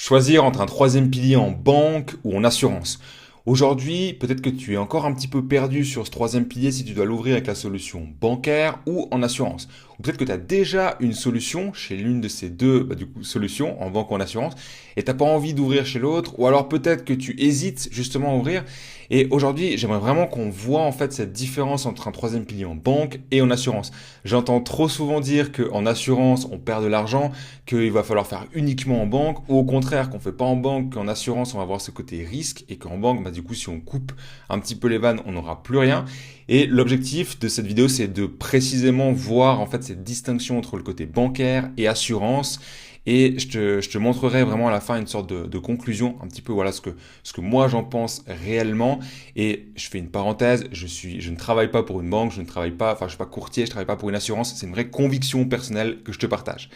Choisir entre un troisième pilier en banque ou en assurance. Aujourd'hui, peut-être que tu es encore un petit peu perdu sur ce troisième pilier si tu dois l'ouvrir avec la solution bancaire ou en assurance. Ou peut-être que tu as déjà une solution chez l'une de ces deux solutions, en banque ou en assurance, et tu n'as pas envie d'ouvrir chez l'autre, ou alors peut-être que tu hésites justement à ouvrir. Et aujourd'hui, j'aimerais vraiment qu'on voit en fait cette différence entre un troisième pilier en banque et en assurance. J'entends trop souvent dire qu'en assurance, on perd de l'argent, qu'il va falloir faire uniquement en banque, ou au contraire qu'on fait pas en banque, qu'en assurance on va avoir ce côté risque, et qu'en banque, du coup si on coupe un petit peu les vannes, on n'aura plus rien. Et l'objectif de cette vidéo, c'est de précisément voir en fait cette distinction entre le côté bancaire et assurance. Et je te montrerai vraiment à la fin une sorte de conclusion, un petit peu voilà ce que moi j'en pense réellement. Et je fais une parenthèse, je ne travaille pas pour une banque, je ne travaille pas, enfin je suis pas courtier, je travaille pas pour une assurance, c'est une vraie conviction personnelle que je te partage.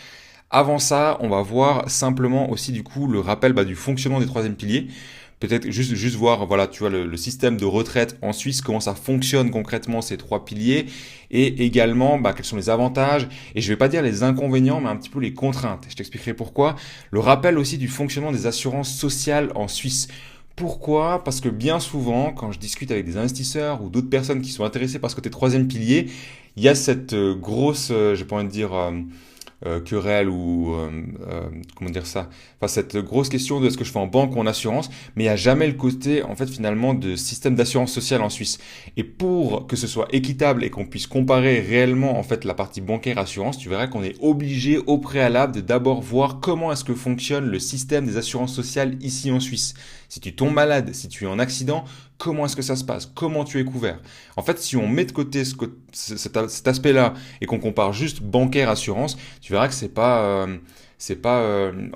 Avant ça, on va voir simplement aussi du coup le rappel du fonctionnement des troisième piliers. Peut-être juste voir, voilà, tu vois, le système de retraite en Suisse, comment ça fonctionne concrètement ces trois piliers, et également quels sont les avantages, et je vais pas dire les inconvénients, mais un petit peu les contraintes. Je t'expliquerai pourquoi. Le rappel aussi du fonctionnement des assurances sociales en Suisse. Pourquoi? Parce que bien souvent, quand je discute avec des investisseurs ou d'autres personnes qui sont intéressées par ce côté troisième pilier, il y a cette grosse, j'ai pas envie de dire querelle ou comment dire ça, enfin cette grosse question de est-ce que je fais en banque ou en assurance, mais il n'y a jamais le côté en fait finalement de système d'assurance sociale en Suisse. Et pour que ce soit équitable et qu'on puisse comparer réellement en fait la partie bancaire assurance, tu verras qu'on est obligé au préalable de d'abord voir comment est-ce que fonctionne le système des assurances sociales ici en Suisse. Si tu tombes malade, si tu es en accident, comment est-ce que ça se passe? Comment tu es couvert? En fait, si on met de côté cet aspect-là et qu'on compare juste bancaire assurance, tu verras que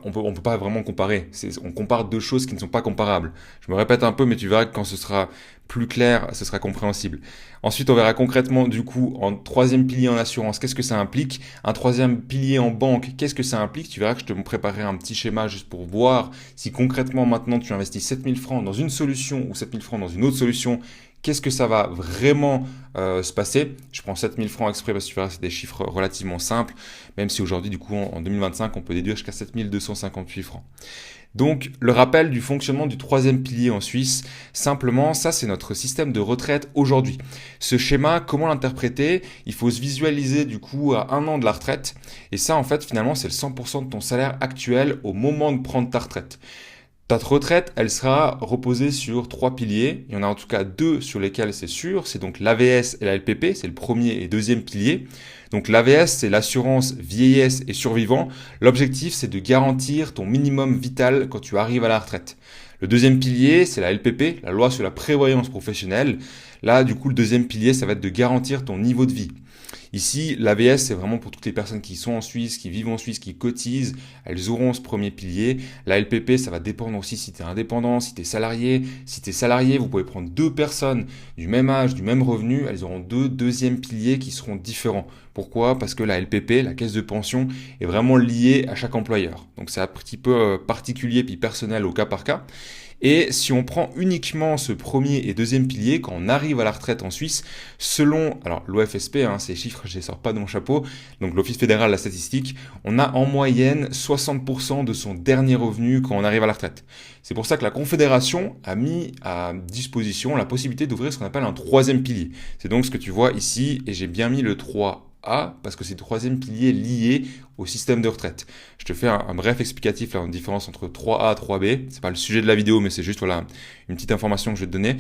on peut pas vraiment comparer. On compare deux choses qui ne sont pas comparables. Je me répète un peu, mais tu verras que quand ce sera plus clair, ce sera compréhensible. Ensuite, on verra concrètement, du coup, en troisième pilier en assurance, qu'est-ce que ça implique? Un troisième pilier en banque, qu'est-ce que ça implique? Tu verras que je te préparerai un petit schéma juste pour voir si concrètement maintenant tu investis 7000 francs dans une solution ou 7000 francs dans une autre solution. Qu'est-ce que ça va vraiment se passer? Je prends 7000 francs exprès parce que tu verras, c'est des chiffres relativement simples, même si aujourd'hui, du coup, en 2025, on peut déduire jusqu'à 7258 francs. Donc, le rappel du fonctionnement du troisième pilier en Suisse, simplement, ça c'est notre système de retraite aujourd'hui. Ce schéma, comment l'interpréter? Il faut se visualiser du coup à un an de la retraite. Et ça, en fait, finalement, c'est le 100% de ton salaire actuel au moment de prendre ta retraite. Ta retraite, elle sera reposée sur trois piliers. Il y en a en tout cas deux sur lesquels c'est sûr. C'est donc l'AVS et la LPP, c'est le premier et deuxième pilier. Donc l'AVS, c'est l'assurance vieillesse et survivant. L'objectif, c'est de garantir ton minimum vital quand tu arrives à la retraite. Le deuxième pilier, c'est la LPP, la loi sur la prévoyance professionnelle. Là, du coup, le deuxième pilier, ça va être de garantir ton niveau de vie. Ici, l'AVS, c'est vraiment pour toutes les personnes qui sont en Suisse, qui vivent en Suisse, qui cotisent. Elles auront ce premier pilier. La LPP, ça va dépendre aussi si tu es indépendant, si tu es salarié. Si tu es salarié, vous pouvez prendre deux personnes du même âge, du même revenu. Elles auront deux deuxièmes piliers qui seront différents. Pourquoi? Parce que la LPP, la caisse de pension, est vraiment liée à chaque employeur. Donc c'est un petit peu particulier puis personnel au cas par cas. Et si on prend uniquement ce premier et deuxième pilier, quand on arrive à la retraite en Suisse, selon alors l'OFSP, ces chiffres je ne les sors pas de mon chapeau, donc l'Office fédéral de la statistique, on a en moyenne 60% de son dernier revenu quand on arrive à la retraite. C'est pour ça que la Confédération a mis à disposition la possibilité d'ouvrir ce qu'on appelle un troisième pilier. C'est donc ce que tu vois ici, et j'ai bien mis le 3A parce que c'est le troisième pilier lié au système de retraite. Je te fais un bref explicatif là, en différence entre 3A et 3B. C'est pas le sujet de la vidéo, mais c'est juste voilà une petite information que je vais te donner.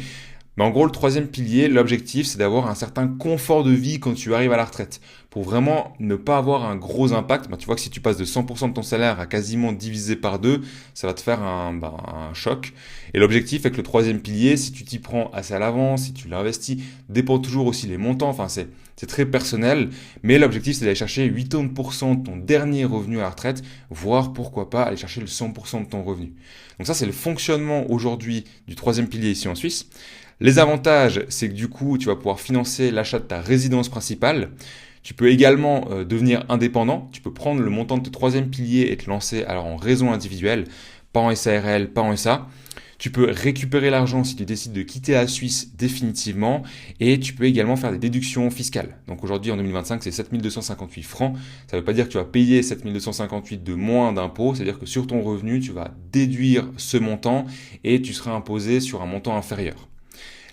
Mais en gros, le troisième pilier, l'objectif, c'est d'avoir un certain confort de vie quand tu arrives à la retraite. Pour vraiment ne pas avoir un gros impact, tu vois que si tu passes de 100% de ton salaire à quasiment divisé par deux, ça va te faire un choc. Et l'objectif avec le troisième pilier, si tu t'y prends assez à l'avance, si tu l'investis, dépend toujours aussi les montants. Enfin, c'est très personnel. Mais l'objectif, c'est d'aller chercher 80% de ton dernier revenu à la retraite, voire pourquoi pas aller chercher le 100% de ton revenu. Donc ça, c'est le fonctionnement aujourd'hui du troisième pilier ici en Suisse. Les avantages, c'est que du coup, tu vas pouvoir financer l'achat de ta résidence principale. Tu peux également devenir indépendant. Tu peux prendre le montant de ton troisième pilier et te lancer alors en raison individuelle. pas en SARL, pas en SA. Tu peux récupérer l'argent si tu décides de quitter la Suisse définitivement et tu peux également faire des déductions fiscales. Donc aujourd'hui en 2025 c'est 7258 francs. Ça ne veut pas dire que tu vas payer 7258 de moins d'impôts, c'est-à-dire que sur ton revenu tu vas déduire ce montant et tu seras imposé sur un montant inférieur.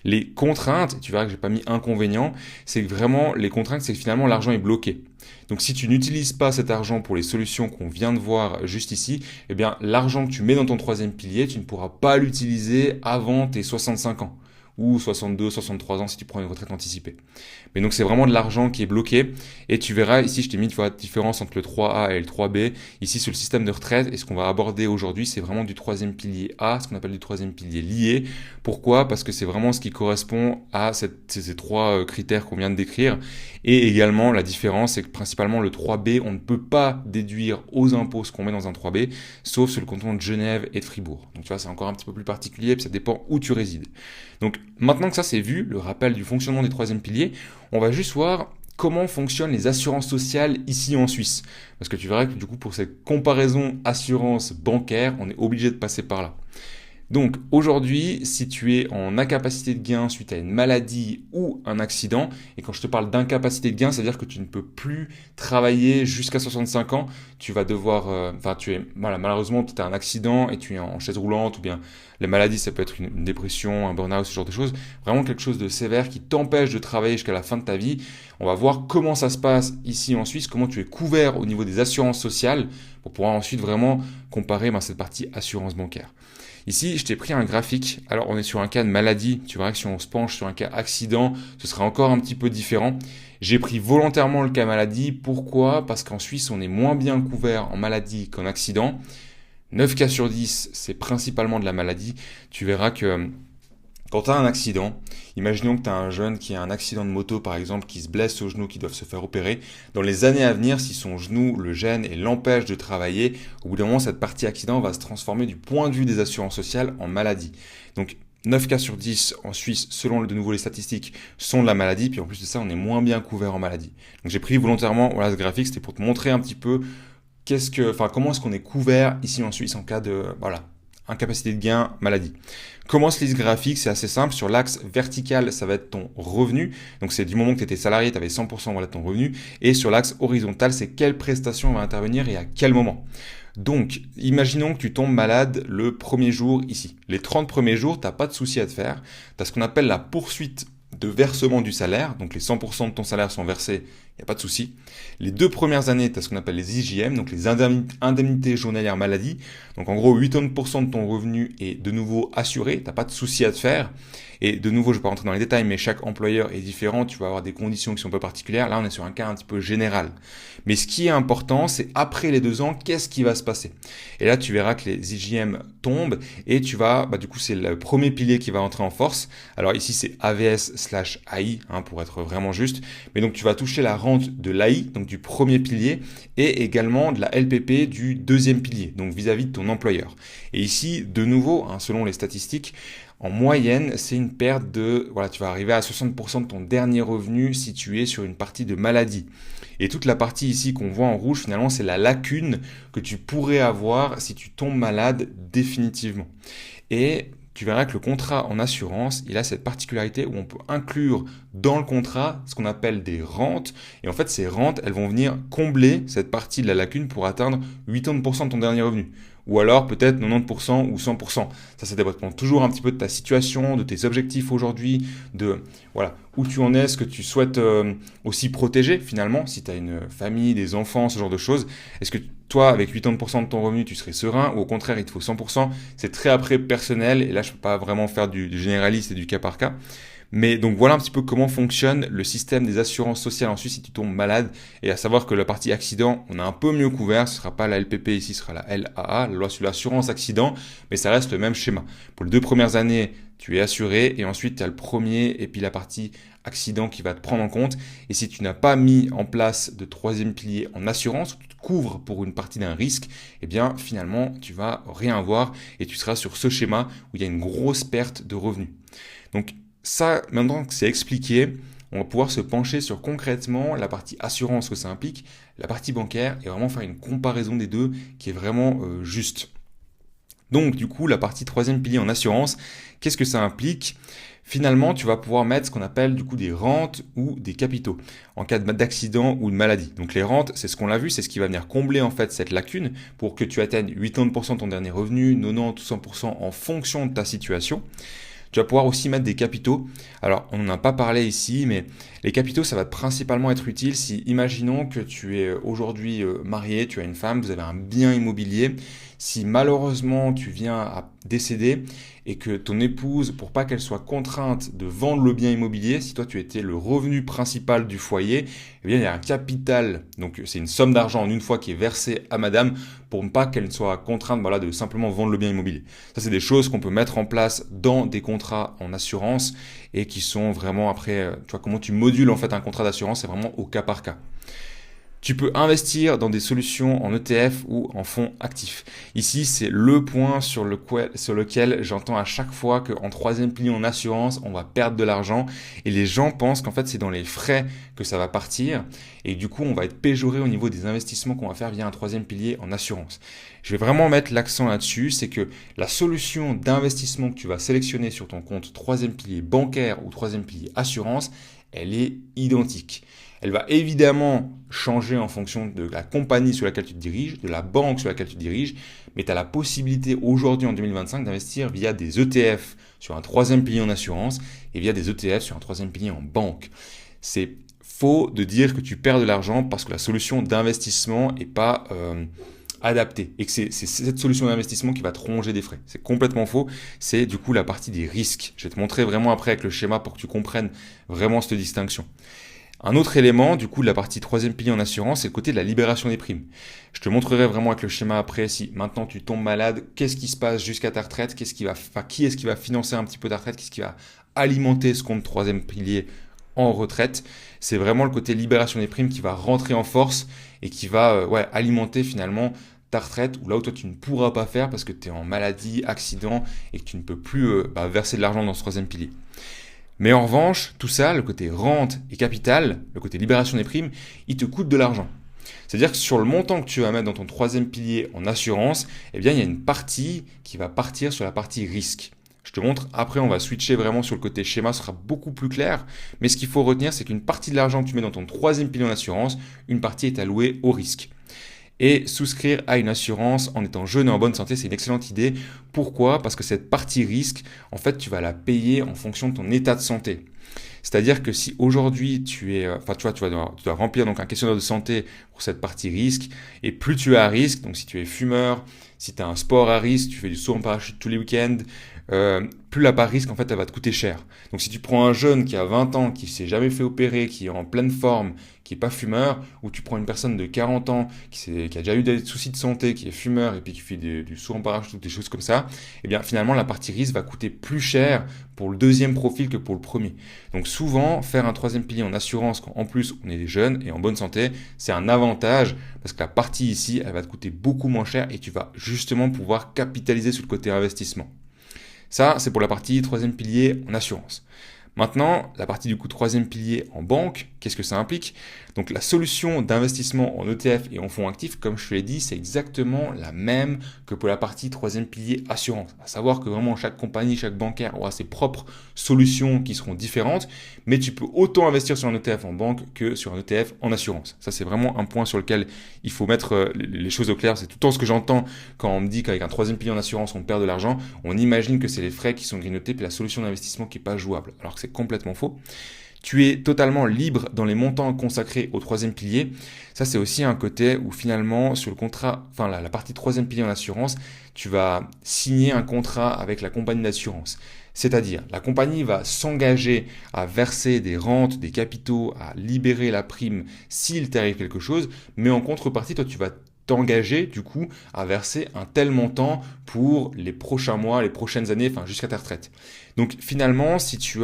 Les contraintes, tu verras que j'ai pas mis inconvénient, c'est que vraiment les contraintes, c'est que finalement l'argent est bloqué. Donc si tu n'utilises pas cet argent pour les solutions qu'on vient de voir juste ici, eh bien l'argent que tu mets dans ton troisième pilier, tu ne pourras pas l'utiliser avant tes 65 ans ou 62, 63 ans si tu prends une retraite anticipée. Mais donc c'est vraiment de l'argent qui est bloqué et tu verras ici je t'ai mis la différence entre le 3A et le 3B. Ici sur le système de retraite et ce qu'on va aborder aujourd'hui c'est vraiment du troisième pilier A, ce qu'on appelle du troisième pilier lié. Pourquoi ? Parce que c'est vraiment ce qui correspond à ces trois critères qu'on vient de décrire et également la différence c'est que principalement le 3B on ne peut pas déduire aux impôts ce qu'on met dans un 3B sauf sur le canton de Genève et de Fribourg. Donc tu vois c'est encore un petit peu plus particulier puis ça dépend où tu résides. Donc maintenant que ça c'est vu, le rappel du fonctionnement des troisièmes piliers, on va juste voir comment fonctionnent les assurances sociales ici en Suisse. Parce que tu verras que du coup pour cette comparaison assurance bancaire, on est obligé de passer par là. Donc aujourd'hui, si tu es en incapacité de gain suite à une maladie ou un accident, et quand je te parle d'incapacité de gain, c'est-à-dire que tu ne peux plus travailler jusqu'à 65 ans, tu vas devoir, malheureusement, tu as un accident et tu es en chaise roulante, ou bien les maladies, ça peut être une dépression, un burn-out, ce genre de choses, vraiment quelque chose de sévère qui t'empêche de travailler jusqu'à la fin de ta vie. On va voir comment ça se passe ici en Suisse, comment tu es couvert au niveau des assurances sociales, pour pouvoir ensuite vraiment comparer cette partie assurance bancaire. Ici, je t'ai pris un graphique. Alors, on est sur un cas de maladie. Tu verras que si on se penche sur un cas accident, ce sera encore un petit peu différent. J'ai pris volontairement le cas maladie. Pourquoi ? Parce qu'en Suisse, on est moins bien couvert en maladie qu'en accident. 9 cas sur 10, c'est principalement de la maladie. Tu verras que quand tu as un accident, imaginons que tu as un jeune qui a un accident de moto par exemple, qui se blesse au genou, qui doit se faire opérer. Dans les années à venir, si son genou le gêne et l'empêche de travailler, au bout d'un moment, cette partie accident va se transformer du point de vue des assurances sociales en maladie. Donc 9 cas sur 10 en Suisse, selon de nouveau les statistiques, sont de la maladie. Puis en plus de ça, on est moins bien couvert en maladie. Donc j'ai pris volontairement ce graphique, c'était pour te montrer un petit peu comment est-ce qu'on est couvert ici en Suisse en cas de incapacité de gain, maladie. Comment se lit ce graphique ? C'est assez simple. Sur l'axe vertical, ça va être ton revenu. Donc, c'est du moment que tu étais salarié, tu avais 100% de ton revenu. Et sur l'axe horizontal, c'est quelle prestation va intervenir et à quel moment. Donc, imaginons que tu tombes malade le premier jour ici. Les 30 premiers jours, tu n'as pas de souci à te faire. Tu as ce qu'on appelle la poursuite de versement du salaire. Donc, les 100% de ton salaire sont versés, il n'y a pas de souci. Les 2 premières années, tu as ce qu'on appelle les IJM, donc les indemnités journalières maladie. Donc en gros, 80% de ton revenu est de nouveau assuré, tu n'as pas de souci à te faire. Et de nouveau, je ne vais pas rentrer dans les détails, mais chaque employeur est différent, tu vas avoir des conditions qui sont un peu particulières. Là, on est sur un cas un petit peu général. Mais ce qui est important, c'est après les 2 ans, qu'est-ce qui va se passer ? Et là, tu verras que les IJM tombent et tu vas, du coup, c'est le premier pilier qui va entrer en force. Alors ici, c'est AVS/AI, pour être vraiment juste. Mais donc, tu vas toucher la rente de l'AI, donc du premier pilier, et également de la LPP du deuxième pilier, donc vis-à-vis de ton employeur. Et ici, de nouveau, selon les statistiques, en moyenne, c'est une perte de, tu vas arriver à 60% de ton dernier revenu si tu es sur une partie de maladie. Et toute la partie ici qu'on voit en rouge, finalement, c'est la lacune que tu pourrais avoir si tu tombes malade définitivement. Et tu verras que le contrat en assurance, il a cette particularité où on peut inclure dans le contrat ce qu'on appelle des rentes. Et en fait, ces rentes, elles vont venir combler cette partie de la lacune pour atteindre 80% de ton dernier revenu. Ou alors peut-être 90% ou 100%. Ça dépend toujours un petit peu de ta situation, de tes objectifs aujourd'hui, de où tu en es, ce que tu souhaites aussi protéger finalement, si tu as une famille, des enfants, ce genre de choses. Est-ce que toi, avec 80% de ton revenu, tu serais serein ou au contraire, il te faut 100%? C'est très après personnel et là, je ne peux pas vraiment faire du généraliste et du cas par cas. Mais donc voilà un petit peu comment fonctionne le système des assurances sociales en Suisse si tu tombes malade. Et à savoir que la partie accident, on a un peu mieux couvert. Ce ne sera pas la LPP ici, ce sera la LAA, la loi sur l'assurance accident. Mais ça reste le même schéma. Pour les 2 premières années, tu es assuré. Et ensuite, tu as le premier et puis la partie accident qui va te prendre en compte. Et si tu n'as pas mis en place de 3e pilier en assurance, tu te couvres pour une partie d'un risque, eh bien finalement, tu vas rien avoir. Et tu seras sur ce schéma où il y a une grosse perte de revenus. Donc, ça, maintenant que c'est expliqué, on va pouvoir se pencher sur concrètement la partie assurance que ça implique, la partie bancaire, et vraiment faire une comparaison des deux qui est vraiment juste. Donc du coup, la partie troisième pilier en assurance, qu'est-ce que ça implique? Finalement, tu vas pouvoir mettre ce qu'on appelle du coup des rentes ou des capitaux en cas d'accident ou de maladie. Donc les rentes, c'est ce qu'on l'a vu, c'est ce qui va venir combler en fait cette lacune pour que tu atteignes 80% de ton dernier revenu, 90 ou 100% en fonction de ta situation. Tu vas pouvoir aussi mettre des capitaux. Alors, on n'en a pas parlé ici, mais les capitaux, ça va principalement être utile si, imaginons que tu es aujourd'hui marié, tu as une femme, vous avez un bien immobilier. Si malheureusement tu viens à décéder et que ton épouse, pour pas qu'elle soit contrainte de vendre le bien immobilier, si toi tu étais le revenu principal du foyer, eh bien il y a un capital, donc c'est une somme d'argent en une fois qui est versée à madame pour ne pas qu'elle soit contrainte voilà, de simplement vendre le bien immobilier. Ça c'est des choses qu'on peut mettre en place dans des contrats en assurance et qui sont vraiment après, tu vois comment tu modules en fait un contrat d'assurance, c'est vraiment au cas par cas. Tu peux investir dans des solutions en ETF ou en fonds actifs. Ici, c'est le point sur lequel j'entends à chaque fois qu'en troisième pilier en assurance, on va perdre de l'argent. Et les gens pensent qu'en fait, c'est dans les frais que ça va partir. Et du coup, on va être péjoré au niveau des investissements qu'on va faire via un troisième pilier en assurance. Je vais vraiment mettre l'accent là-dessus, c'est que la solution d'investissement que tu vas sélectionner sur ton compte troisième pilier bancaire ou troisième pilier assurance, elle est identique. Elle va évidemment changer en fonction de la compagnie sur laquelle tu te diriges, de la banque sur laquelle tu te diriges, mais tu as la possibilité aujourd'hui en 2025 d'investir via des ETF sur un troisième pilier en assurance et via des ETF sur un troisième pilier en banque. C'est faux de dire que tu perds de l'argent parce que la solution d'investissement n'est pas adaptée et que c'est cette solution d'investissement qui va te ronger des frais. C'est complètement faux. C'est du coup la partie des risques. Je vais te montrer vraiment après avec le schéma pour que tu comprennes vraiment cette distinction. Un autre élément, du coup, de la partie troisième pilier en assurance, c'est le côté de la libération des primes. Je te montrerai vraiment avec le schéma après, si maintenant tu tombes malade, qu'est-ce qui se passe jusqu'à ta retraite, qui est-ce qui va financer un petit peu ta retraite, qu'est-ce qui va alimenter ce compte troisième pilier en retraite. C'est vraiment le côté libération des primes qui va rentrer en force et qui va alimenter finalement ta retraite, ou là où toi tu ne pourras pas faire parce que tu es en maladie, accident, et que tu ne peux plus verser de l'argent dans ce troisième pilier. Mais en revanche, tout ça, le côté rente et capital, le côté libération des primes, il te coûte de l'argent. C'est-à-dire que sur le montant que tu vas mettre dans ton troisième pilier en assurance, eh bien, il y a une partie qui va partir sur la partie risque. Je te montre, après on va switcher vraiment sur le côté schéma, ce sera beaucoup plus clair. Mais ce qu'il faut retenir, c'est qu'une partie de l'argent que tu mets dans ton troisième pilier en assurance, une partie est allouée au risque. Et souscrire à une assurance en étant jeune et en bonne santé, c'est une excellente idée. Pourquoi? Parce que cette partie risque, en fait, tu vas la payer en fonction de ton état de santé. C'est-à-dire que si aujourd'hui tu es, tu dois remplir donc un questionnaire de santé pour cette partie risque, et plus tu es à risque, donc si tu es fumeur, si tu as un sport à risque, tu fais du saut en parachute tous les week-ends, plus la part risque, en fait, elle va te coûter cher. Donc si tu prends un jeune qui a 20 ans, qui s'est jamais fait opérer, qui est en pleine forme, qui est pas fumeur, ou tu prends une personne de 40 ans qui a déjà eu des soucis de santé, qui est fumeur et puis qui fait du saut en parachute ou des choses comme ça, eh bien finalement la partie risque va coûter plus cher pour le deuxième profil que pour le premier. Donc souvent, faire un troisième pilier en assurance quand en plus on est des jeunes et en bonne santé, c'est un avantage parce que la partie ici, elle va te coûter beaucoup moins cher et tu vas justement pouvoir capitaliser sur le côté investissement. Ça, c'est pour la partie troisième pilier en assurance. Maintenant, la partie du coup troisième pilier en banque, qu'est-ce que ça implique? Donc la solution d'investissement en ETF et en fonds actifs, comme je te l'ai dit, c'est exactement la même que pour la partie troisième pilier assurance. À savoir que vraiment chaque compagnie, chaque bancaire aura ses propres solutions qui seront différentes, mais tu peux autant investir sur un ETF en banque que sur un ETF en assurance. Ça, c'est vraiment un point sur lequel il faut mettre les choses au clair. C'est tout le temps ce que j'entends quand on me dit qu'avec un troisième pilier en assurance, on perd de l'argent. On imagine que c'est les frais qui sont grignotés puis la solution d'investissement qui n'est pas jouable, alors que c'est complètement faux. Tu es totalement libre dans les montants consacrés au troisième pilier. Ça, c'est aussi un côté où finalement, sur le contrat, la partie troisième pilier en assurance, tu vas signer un contrat avec la compagnie d'assurance. C'est-à-dire, la compagnie va s'engager à verser des rentes, des capitaux, à libérer la prime s'il t'arrive quelque chose, mais en contrepartie, toi, tu vas t'engager du coup à verser un tel montant pour les prochains mois, les prochaines années, jusqu'à ta retraite. Donc finalement, si tu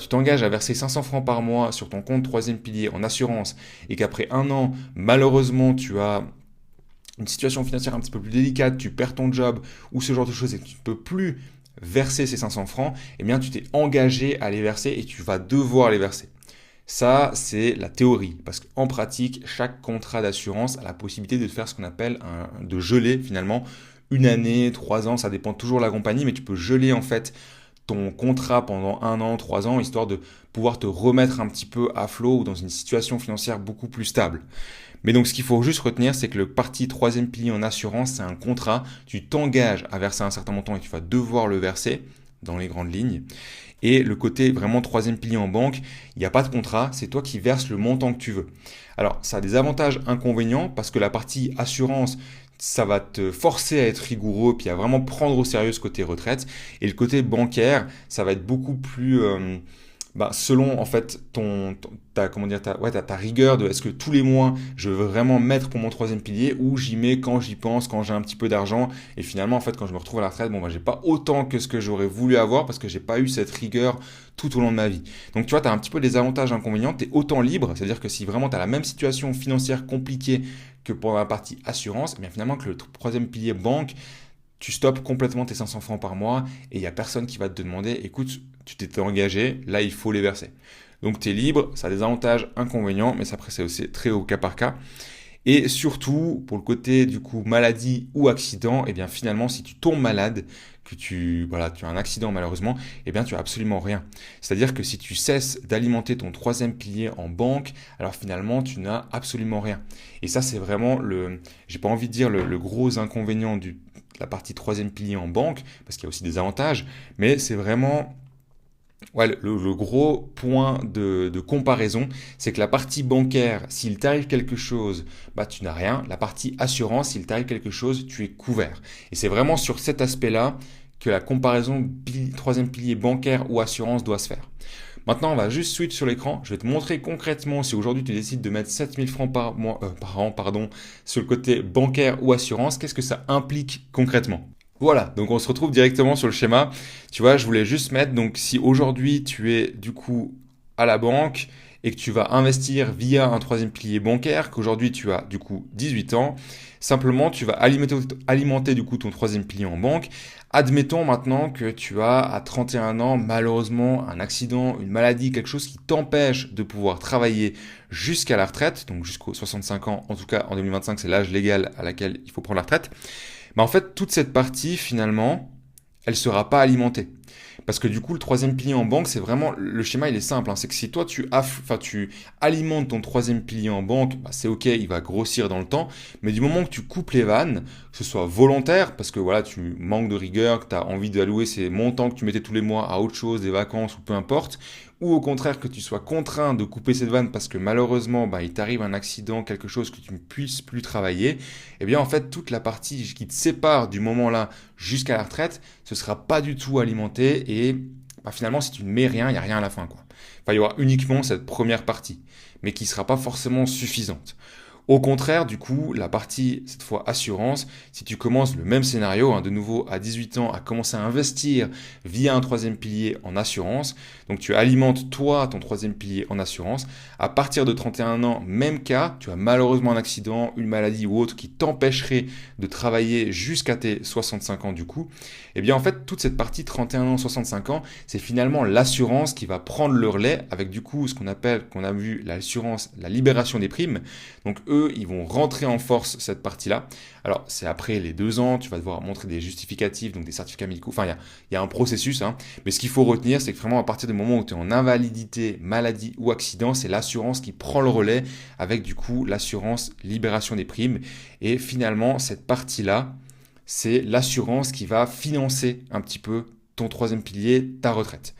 t'engages à verser 500 francs par mois sur ton compte troisième pilier en assurance et qu'après un an, malheureusement, tu as une situation financière un petit peu plus délicate, tu perds ton job ou ce genre de choses et que tu ne peux plus verser ces 500 francs, eh bien tu t'es engagé à les verser et tu vas devoir les verser. Ça, c'est la théorie, parce qu'en pratique, chaque contrat d'assurance a la possibilité de faire ce qu'on appelle de geler finalement une année, 3 ans, ça dépend toujours de la compagnie, mais tu peux geler en fait ton contrat pendant 1 an, 3 ans, histoire de pouvoir te remettre un petit peu à flot ou dans une situation financière beaucoup plus stable. Mais donc ce qu'il faut juste retenir, c'est que le parti troisième pilier en assurance, c'est un contrat, tu t'engages à verser un certain montant et tu vas devoir le verser dans les grandes lignes. Et le côté vraiment troisième pilier en banque, il n'y a pas de contrat, c'est toi qui verses le montant que tu veux. Alors ça a des avantages inconvénients parce que la partie assurance, ça va te forcer à être rigoureux puis à vraiment prendre au sérieux ce côté retraite. Et le côté bancaire, ça va être beaucoup plus selon en fait ta rigueur de est-ce que tous les mois je veux vraiment mettre pour mon troisième pilier ou j'y mets quand j'y pense, quand j'ai un petit peu d'argent et finalement en fait quand je me retrouve à la retraite, j'ai pas autant que ce que j'aurais voulu avoir parce que j'ai pas eu cette rigueur tout au long de ma vie. Donc tu vois, tu as un petit peu des avantages inconvénients, tu es autant libre, c'est-à-dire que si vraiment tu as la même situation financière compliquée que pour la partie assurance, eh bien finalement que le troisième pilier banque, tu stoppes complètement tes 500 francs par mois et il n'y a personne qui va te demander, écoute, tu t'étais engagé, là il faut les verser. Donc tu es libre, ça a des avantages, inconvénients, mais ça après c'est aussi très au cas par cas. Et surtout, pour le côté du coup maladie ou accident, et bien finalement si tu tombes malade, que tu as un accident malheureusement, et bien tu as absolument rien. C'est-à-dire que si tu cesses d'alimenter ton troisième pilier en banque, alors finalement tu n'as absolument rien. Et ça c'est vraiment j'ai pas envie de dire le gros inconvénient de la partie troisième pilier en banque, parce qu'il y a aussi des avantages, mais c'est vraiment le gros point de comparaison, c'est que la partie bancaire, s'il t'arrive quelque chose, tu n'as rien. La partie assurance, s'il t'arrive quelque chose, tu es couvert. Et c'est vraiment sur cet aspect-là que la comparaison troisième pilier bancaire ou assurance doit se faire. Maintenant, on va juste switch sur l'écran. Je vais te montrer concrètement si aujourd'hui tu décides de mettre 7000 francs par an, sur le côté bancaire ou assurance, qu'est-ce que ça implique concrètement. Voilà, donc on se retrouve directement sur le schéma. Tu vois, je voulais juste mettre, donc si aujourd'hui tu es du coup à la banque et que tu vas investir via un troisième pilier bancaire, qu'aujourd'hui tu as du coup 18 ans, simplement tu vas alimenter du coup ton troisième pilier en banque. Admettons maintenant que tu as à 31 ans malheureusement un accident, une maladie, quelque chose qui t'empêche de pouvoir travailler jusqu'à la retraite, donc jusqu'aux 65 ans, en tout cas en 2025 c'est l'âge légal à laquelle il faut prendre la retraite. En fait, toute cette partie, finalement, elle ne sera pas alimentée. Parce que du coup, le troisième pilier en banque, c'est vraiment, le schéma, il est simple. C'est que si toi, tu alimentes ton troisième pilier en banque, c'est OK, il va grossir dans le temps. Mais du moment que tu coupes les vannes, que ce soit volontaire, parce que voilà, tu manques de rigueur, que tu as envie d'allouer ces montants que tu mettais tous les mois à autre chose, des vacances ou peu importe, ou au contraire que tu sois contraint de couper cette vanne parce que malheureusement il t'arrive un accident, quelque chose que tu ne puisses plus travailler, eh bien en fait toute la partie qui te sépare du moment là jusqu'à la retraite, ce sera pas du tout alimenté et finalement si tu ne mets rien, il n'y a rien à la fin quoi. Il y aura uniquement cette première partie, mais qui ne sera pas forcément suffisante. Au contraire, du coup, la partie, cette fois assurance, si tu commences le même scénario, de nouveau à 18 ans, à commencer à investir via un troisième pilier en assurance, donc tu alimentes toi ton troisième pilier en assurance, à partir de 31 ans, même cas, tu as malheureusement un accident, une maladie ou autre qui t'empêcherait de travailler jusqu'à tes 65 ans du coup, et bien en fait, toute cette partie 31 ans, 65 ans, c'est finalement l'assurance qui va prendre le relais avec du coup ce qu'on a vu l'assurance, la libération des primes. Donc eux, ils vont rentrer en force cette partie-là. Alors, c'est après les 2 ans, tu vas devoir montrer des justificatifs, donc des certificats médicaux. Il y a un processus. Mais ce qu'il faut retenir, c'est que vraiment, à partir du moment où tu es en invalidité, maladie ou accident, c'est l'assurance qui prend le relais avec, du coup, l'assurance libération des primes. Et finalement, cette partie-là, c'est l'assurance qui va financer un petit peu ton troisième pilier, ta retraite.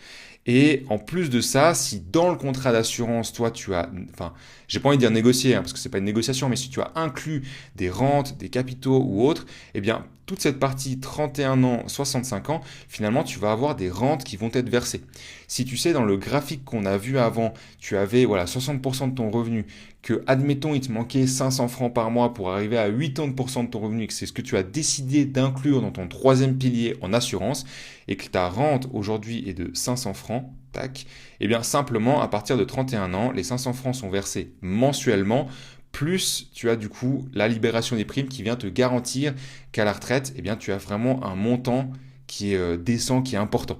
Et en plus de ça, si dans le contrat d'assurance, toi, j'ai pas envie de dire négocier, parce que c'est pas une négociation, mais si tu as inclus des rentes, des capitaux ou autres, eh bien, toute cette partie 31 ans, 65 ans, finalement, tu vas avoir des rentes qui vont être versées. Si tu sais, dans le graphique qu'on a vu avant, tu avais 60% de ton revenu, que, admettons, il te manquait 500 francs par mois pour arriver à 80% de ton revenu, que c'est ce que tu as décidé d'inclure dans ton troisième pilier en assurance, et que ta rente aujourd'hui est de 500 francs, tac, et bien simplement, à partir de 31 ans, les 500 francs sont versés mensuellement, plus tu as du coup la libération des primes qui vient te garantir qu'à la retraite, eh bien, tu as vraiment un montant qui est décent, qui est important.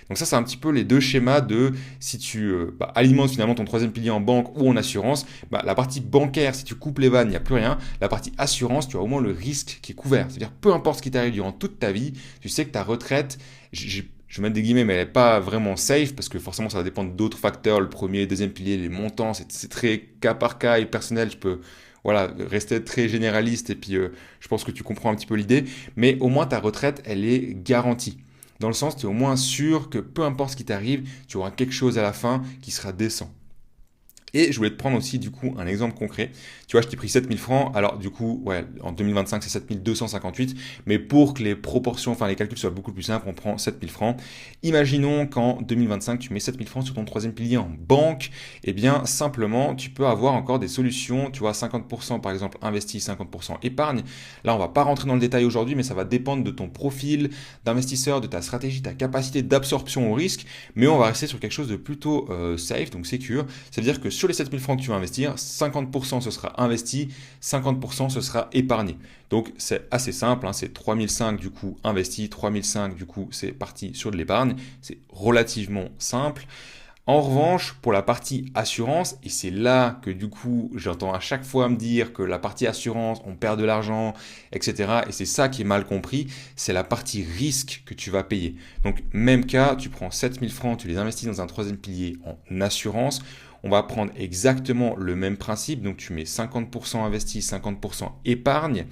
Donc ça, c'est un petit peu les deux schémas de si tu alimentes finalement ton troisième pilier en banque ou en assurance, la partie bancaire, si tu coupes les vannes, il n'y a plus rien. La partie assurance, tu as au moins le risque qui est couvert. C'est-à-dire, peu importe ce qui t'arrive durant toute ta vie, tu sais que ta retraite, je vais mettre des guillemets, mais elle n'est pas vraiment safe parce que forcément ça va dépendre d'autres facteurs. Le premier, le deuxième pilier, les montants, c'est très cas par cas et personnel. Je peux rester très généraliste et puis je pense que tu comprends un petit peu l'idée. Mais au moins ta retraite, elle est garantie. Dans le sens, tu es au moins sûr que peu importe ce qui t'arrive, tu auras quelque chose à la fin qui sera décent. Et je voulais te prendre aussi du coup un exemple concret. Tu vois, je t'ai pris 7000 francs. Alors du coup, ouais, en 2025, c'est 7258. Mais pour que les proportions, enfin les calculs soient beaucoup plus simples, on prend 7000 francs. Imaginons qu'en 2025, tu mets 7000 francs sur ton troisième pilier en banque. Eh bien, simplement, tu peux avoir encore des solutions. Tu vois, 50% par exemple investi, 50% épargne. Là, on va pas rentrer dans le détail aujourd'hui, mais ça va dépendre de ton profil d'investisseur, de ta stratégie, ta capacité d'absorption au risque. Mais on va rester sur quelque chose de plutôt safe, donc secure. Ça veut dire que sur les 7000 francs que tu vas investir, 50% ce sera investi, 50% ce sera épargné. Donc c'est assez simple, hein, c'est 3005 du coup investi, 3005 du coup c'est parti sur de l'épargne, c'est relativement simple. En revanche, pour la partie assurance, et c'est là que du coup j'entends à chaque fois me dire que la partie assurance, on perd de l'argent, etc. Et c'est ça qui est mal compris, c'est la partie risque que tu vas payer. Donc même cas, tu prends 7000 francs, tu les investis dans un troisième pilier en assurance, on va prendre exactement le même principe, donc tu mets 50% investi, 50% épargne.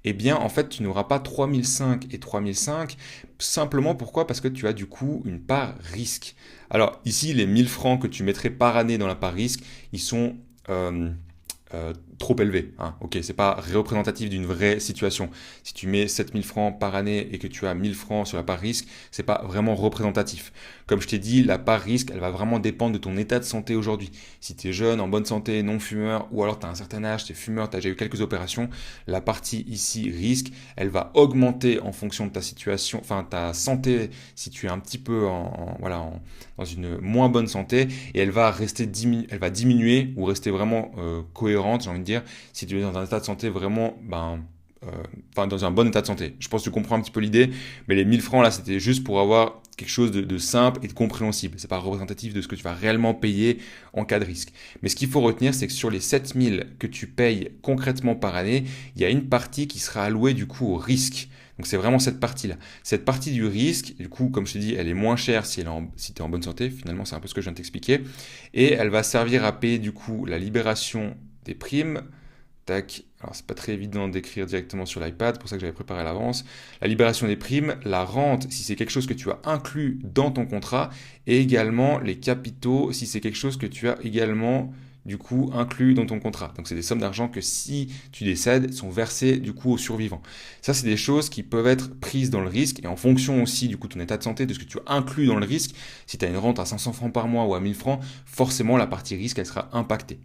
Eh bien, en fait, tu n'auras pas 3005 et 3005. Simplement, pourquoi? Parce que tu as du coup une part risque. Alors, ici, les 1000 francs que tu mettrais par année dans la part risque, ils sont trop élevé. Hein. Ok, c'est pas représentatif d'une vraie situation. Si tu mets 7000 francs par année et que tu as 1000 francs sur la part risque, c'est pas vraiment représentatif. Comme je t'ai dit, la part risque, elle va vraiment dépendre de ton état de santé aujourd'hui. Si tu es jeune, en bonne santé, non fumeur, ou alors tu as un certain âge, tu es fumeur, tu as déjà eu quelques opérations, la partie ici risque, elle va augmenter en fonction de ta situation, enfin ta santé, si tu es un petit peu dans une moins bonne santé, et elle va diminuer ou rester vraiment cohérente, j'ai envie de dire, si tu es dans un état de santé vraiment, dans un bon état de santé. Je pense que tu comprends un petit peu l'idée, mais les 1000 francs là, c'était juste pour avoir quelque chose de simple et de compréhensible. C'est pas représentatif de ce que tu vas réellement payer en cas de risque. Mais ce qu'il faut retenir, c'est que sur les 7000 que tu payes concrètement par année, il y a une partie qui sera allouée du coup au risque. Donc c'est vraiment cette partie-là. Cette partie du risque, du coup, comme je te dis, elle est moins chère si tu es en bonne santé. Finalement, c'est un peu ce que je viens de t'expliquer. Et elle va servir à payer du coup la libération des primes. Tac. Alors c'est pas très évident d'écrire directement sur l'iPad, pour ça que j'avais préparé à l'avance. La libération des primes, la rente si c'est quelque chose que tu as inclus dans ton contrat, et également les capitaux si c'est quelque chose que tu as également du coup inclus dans ton contrat. Donc c'est des sommes d'argent que si tu décèdes sont versées du coup aux survivants. Ça c'est des choses qui peuvent être prises dans le risque et en fonction aussi du coup de ton état de santé, de ce que tu as inclus dans le risque. Si tu as une rente à 500 francs par mois ou à 1000 francs, forcément la partie risque elle sera impactée.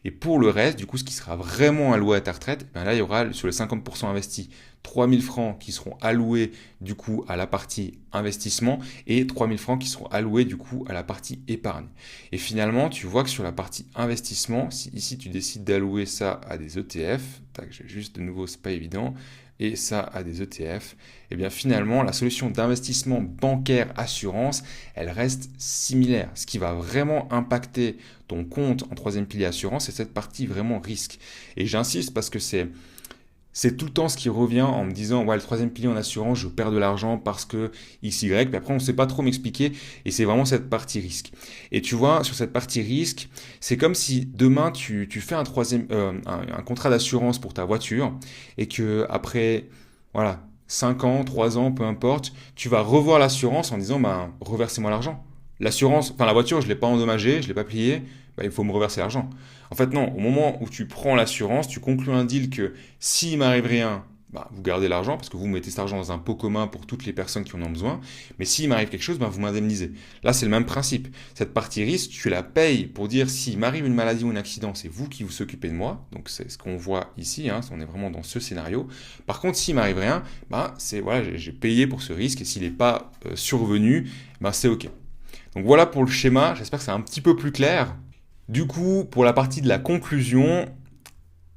Et pour le reste, du coup, ce qui sera vraiment alloué à ta retraite, là, il y aura sur les 50% investis 3000 francs qui seront alloués du coup à la partie investissement et 3000 francs qui seront alloués du coup à la partie épargne. Et finalement, tu vois que sur la partie investissement, si ici tu décides d'allouer ça à des ETF, tac, juste de nouveau, c'est pas évident, et ça à des ETF, et bien finalement la solution d'investissement bancaire assurance, elle reste similaire. Ce qui va vraiment impacter ton compte en troisième pilier assurance, c'est cette partie vraiment risque. Et j'insiste parce que c'est tout le temps ce qui revient en me disant ouais, le troisième pilier en assurance, je perds de l'argent parce que XY, puis après on ne sait pas trop m'expliquer, et c'est vraiment cette partie risque. Et tu vois, sur cette partie risque, c'est comme si demain tu fais un contrat d'assurance pour ta voiture, et que après, voilà, 5 ans, 3 ans, peu importe, tu vas revoir l'assurance en disant reversez-moi l'argent. L'assurance, enfin la voiture, je ne l'ai pas endommagée, je ne l'ai pas pliée, il faut me reverser l'argent. En fait, non, au moment où tu prends l'assurance, tu conclus un deal que s'il m'arrive rien, vous gardez l'argent parce que vous mettez cet argent dans un pot commun pour toutes les personnes qui en ont besoin. Mais s'il m'arrive quelque chose, vous m'indemnisez. Là, c'est le même principe. Cette partie risque, tu la payes pour dire s'il m'arrive une maladie ou un accident, c'est vous qui vous occupez de moi. Donc, c'est ce qu'on voit ici. Hein, on est vraiment dans ce scénario. Par contre, s'il m'arrive rien, j'ai payé pour ce risque et s'il n'est pas survenu, c'est OK. Donc voilà pour le schéma. J'espère que c'est un petit peu plus clair. Du coup, pour la partie de la conclusion,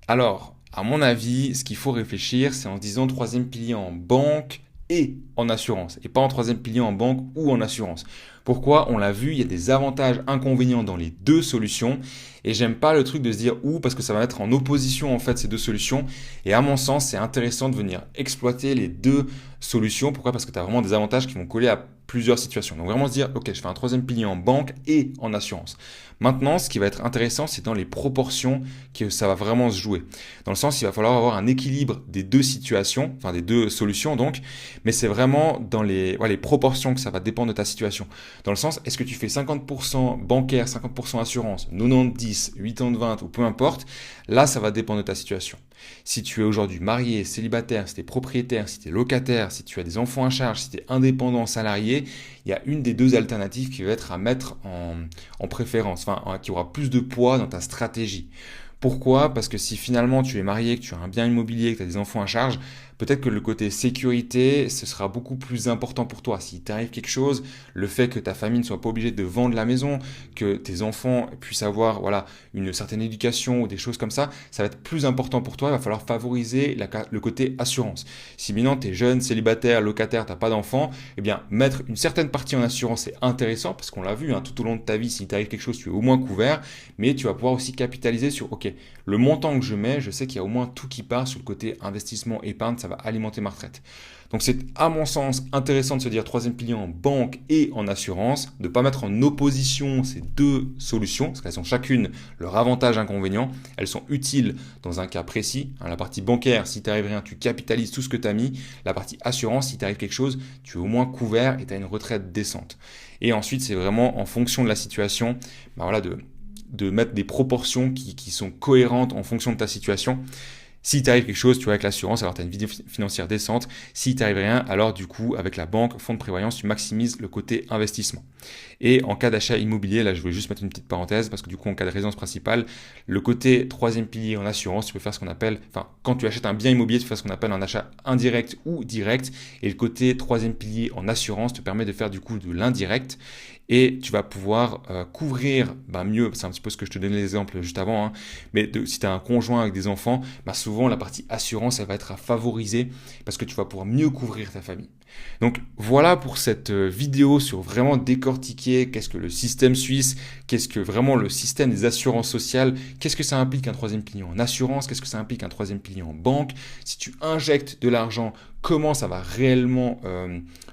alors, à mon avis, ce qu'il faut réfléchir, c'est en se disant troisième pilier en banque et en assurance, et pas en troisième pilier en banque ou en assurance. Pourquoi? On l'a vu, il y a des avantages, inconvénients dans les deux solutions, et j'aime pas le truc de se dire ou parce que ça va mettre en opposition en fait ces deux solutions, et à mon sens c'est intéressant de venir exploiter les deux solutions. Pourquoi? Parce que tu as vraiment des avantages qui vont coller à plusieurs situations. Donc vraiment se dire, ok, je fais un troisième pilier en banque et en assurance. Maintenant, ce qui va être intéressant, c'est dans les proportions que ça va vraiment se jouer. Dans le sens, il va falloir avoir un équilibre des deux situations, enfin des deux solutions donc, mais c'est vraiment dans les proportions que ça va dépendre de ta situation. Dans le sens, est-ce que tu fais 50% bancaire, 50% assurance, 90, 80-20 ou peu importe, là ça va dépendre de ta situation. Si tu es aujourd'hui marié, célibataire, si tu es propriétaire, si tu es locataire, si tu as des enfants à charge, si tu es indépendant, salarié, il y a une des deux alternatives qui va être à mettre en préférence, enfin qui aura plus de poids dans ta stratégie. Pourquoi? Parce que si finalement tu es marié, que tu as un bien immobilier, que tu as des enfants à charge, peut-être que le côté sécurité, ce sera beaucoup plus important pour toi. S'il t'arrive quelque chose, le fait que ta famille ne soit pas obligée de vendre la maison, que tes enfants puissent avoir une certaine éducation ou des choses comme ça va être plus important pour toi. Il va falloir favoriser le côté assurance. Si maintenant tu es jeune, célibataire, locataire, tu n'as pas d'enfants, eh bien mettre une certaine partie en assurance, c'est intéressant parce qu'on l'a vu, tout au long de ta vie, s'il t'arrive quelque chose, tu es au moins couvert, mais tu vas pouvoir aussi capitaliser sur, ok, le montant que je mets, je sais qu'il y a au moins tout qui part sur le côté investissement, épargne, ça va alimenter ma retraite. Donc c'est à mon sens intéressant de se dire troisième pilier en banque et en assurance, de ne pas mettre en opposition ces deux solutions, parce qu'elles ont chacune leur avantage et inconvénient, elles sont utiles dans un cas précis. La partie bancaire, si t'arrive rien, tu capitalises tout ce que tu as mis. La partie assurance, si t'arrive quelque chose, tu es au moins couvert et tu as une retraite décente. Et ensuite, c'est vraiment en fonction de la situation, de mettre des proportions qui sont cohérentes en fonction de ta situation. Si t'arrive quelque chose, tu vois, avec l'assurance, alors tu as une vie financière décente. Si t'arrive rien, alors du coup, avec la banque, fonds de prévoyance, tu maximises le côté investissement. Et en cas d'achat immobilier, là, je voulais juste mettre une petite parenthèse parce que du coup, en cas de résidence principale, le côté troisième pilier en assurance, tu peux faire ce qu'on appelle, quand tu achètes un bien immobilier, tu fais ce qu'on appelle un achat indirect ou direct. Et le côté troisième pilier en assurance te permet de faire du coup de l'indirect. Et tu vas pouvoir couvrir mieux, c'est un petit peu ce que je te donnais l'exemple juste avant, mais si tu as un conjoint avec des enfants, souvent la partie assurance, elle va être à favoriser parce que tu vas pouvoir mieux couvrir ta famille. Donc voilà pour cette vidéo sur vraiment décortiquer qu'est-ce que le système suisse, qu'est-ce que vraiment le système des assurances sociales, qu'est-ce que ça implique un troisième pilier en assurance, qu'est-ce que ça implique un troisième pilier en banque, si tu injectes de l'argent, comment ça va réellement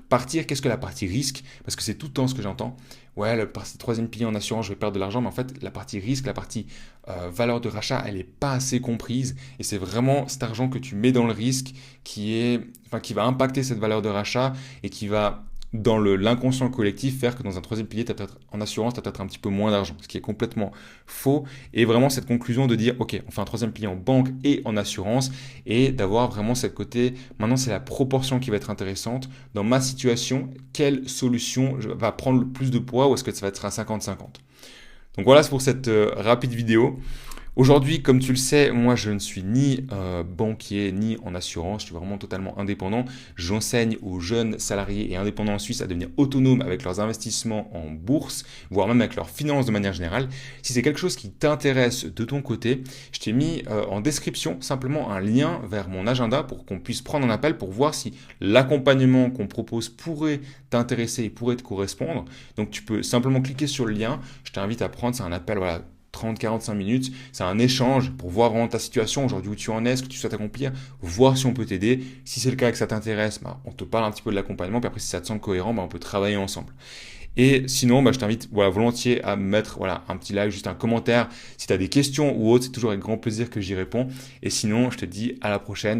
partir, qu'est-ce que la partie risque, parce que c'est tout le temps ce que j'entends. Ouais, le troisième pilier en assurance, je vais perdre de l'argent, mais en fait, la partie risque, la partie valeur de rachat, elle n'est pas assez comprise. Et c'est vraiment cet argent que tu mets dans le risque qui va impacter cette valeur de rachat et qui va, dans l'inconscient collectif, faire que dans un troisième pilier, en assurance, tu as peut-être un petit peu moins d'argent, ce qui est complètement faux. Et vraiment cette conclusion de dire, ok, on fait un troisième pilier en banque et en assurance, et d'avoir vraiment cette côté, maintenant c'est la proportion qui va être intéressante. Dans ma situation, quelle solution va prendre le plus de poids, ou est-ce que ça va être un 50-50? Donc voilà, c'est pour cette rapide vidéo. Aujourd'hui, comme tu le sais, moi je ne suis ni banquier ni en assurance, je suis vraiment totalement indépendant. J'enseigne aux jeunes salariés et indépendants en Suisse à devenir autonomes avec leurs investissements en bourse, voire même avec leurs finances de manière générale. Si c'est quelque chose qui t'intéresse de ton côté, je t'ai mis en description simplement un lien vers mon agenda pour qu'on puisse prendre un appel pour voir si l'accompagnement qu'on propose pourrait t'intéresser et pourrait te correspondre. Donc tu peux simplement cliquer sur le lien, je t'invite à prendre, c'est un appel 30-45 minutes, c'est un échange pour voir vraiment ta situation, aujourd'hui où tu en es, ce que tu souhaites accomplir, voir si on peut t'aider. Si c'est le cas et que ça t'intéresse, on te parle un petit peu de l'accompagnement, puis après si ça te semble cohérent, on peut travailler ensemble. Et sinon, je t'invite volontiers à mettre un petit like, juste un commentaire. Si tu as des questions ou autres, c'est toujours avec grand plaisir que j'y réponds. Et sinon, je te dis à la prochaine.